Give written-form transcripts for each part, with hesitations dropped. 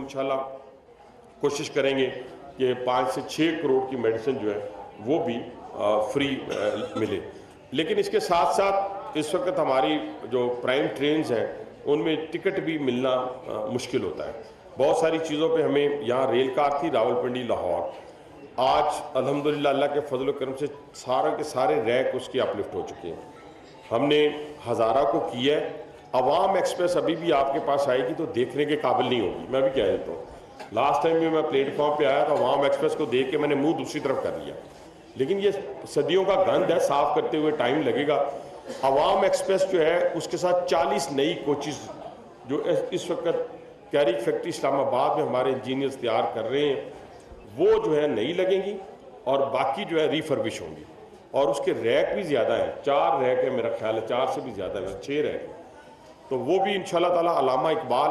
इंशाल्लाह कोशिश करेंगे कि 5 से 6 करोड़ की मेडिसिन जो है वो भी फ्री मिले। लेकिन इसके साथ साथ इस वक्त हमारी जो प्राइम ट्रेन्स हैं उनमें टिकट भी मिलना मुश्किल होता है। बहुत सारी चीज़ों पे हमें यहाँ रेल कार थी रावलपिंडी लाहौर, आज अल्हम्दुलिल्लाह अल्लाह के फजल करम से सारे के सारे रैक उसके अपलिफ्ट हो चुके हैं। हमने हज़ारा को किया है। अवाम एक्सप्रेस अभी भी आपके पास आएगी तो देखने के काबिल नहीं होगी, मैं भी कह देता हूँ। लास्ट टाइम भी मैं प्लेटफॉर्म पे आया तो अवाम एक्सप्रेस को देख के मैंने मुंह दूसरी तरफ कर लिया। लेकिन ये सदियों का गंद है, साफ करते हुए टाइम लगेगा। अवाम एक्सप्रेस जो है उसके साथ 40 नई कोचेज़ जो इस वक्त कैरिज फैक्ट्री इस्लामाबाद में हमारे इंजीनियर्स तैयार कर रहे हैं वो जो है नई लगेंगी और बाकी जो है रिफर्बिश होंगी। और उसके रैक भी ज़्यादा हैं, 4 रैक है मेरा ख्याल है, 4 से भी ज़्यादा है, 6 रैक। तो वो भी इंशाल्लाह ताला अलामा इकबाल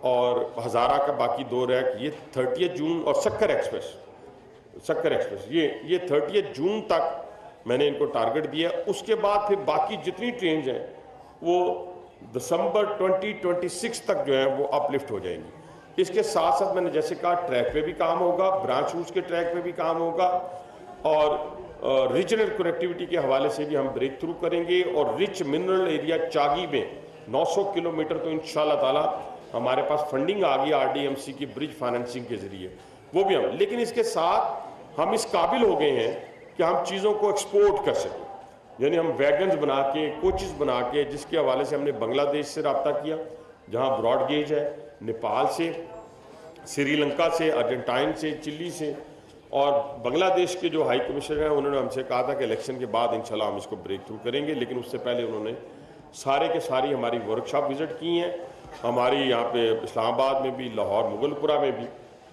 और हज़ारा का बाकी 2 रैक, ये 30 जून और सक्कर एक्सप्रेस ये 30 जून तक मैंने इनको टारगेट दिया। उसके बाद फिर बाकी जितनी ट्रेन हैं वो दिसंबर 2026 तक जो है वो अपलिफ्ट हो जाएंगी। इसके साथ साथ मैंने जैसे कहा ट्रैक पे भी काम होगा, ब्रांच रूट्स के ट्रैक पे भी काम होगा और रीजनल कनेक्टिविटी के हवाले से भी हम ब्रेक थ्रू करेंगे। और रिच मिनरल एरिया चागी में 900 किलोमीटर तो इंशाल्लाह ताला हमारे पास फंडिंग आ गई RDMC की ब्रिज फाइनेंसिंग के ज़रिए, वो भी हम। लेकिन इसके साथ हम इस काबिल हो गए हैं कि हम चीज़ों को एक्सपोर्ट कर सकें, यानी हम वैगन्स बना के, कोचेस बना के, जिसके हवाले से हमने बांग्लादेश से रब्ता किया जहाँ ब्रॉड गेज है, नेपाल से, श्रीलंका से, अर्जेंटाइन से, चिली से, और बांग्लादेश के जो हाई कमिश्नर हैं उन्होंने हमसे कहा था कि इलेक्शन के बाद इंशाल्लाह हम इसको ब्रेक थ्रू करेंगे। लेकिन उससे पहले उन्होंने सारे के सारी हमारी वर्कशॉप विज़िट की हैं, हमारी यहाँ पे इस्लामाबाद में भी, लाहौर मुगलपुरा में भी।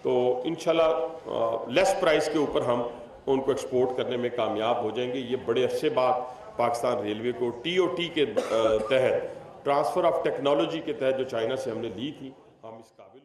तो इंशाल्लाह लेस प्राइस के ऊपर हम उनको एक्सपोर्ट करने में कामयाब हो जाएंगे। ये बड़े अच्छे बात पाकिस्तान रेलवे को TOT के तहत, ट्रांसफ़र ऑफ टेक्नोलॉजी के तहत जो चाइना से हमने ली थी, हम इस काबिल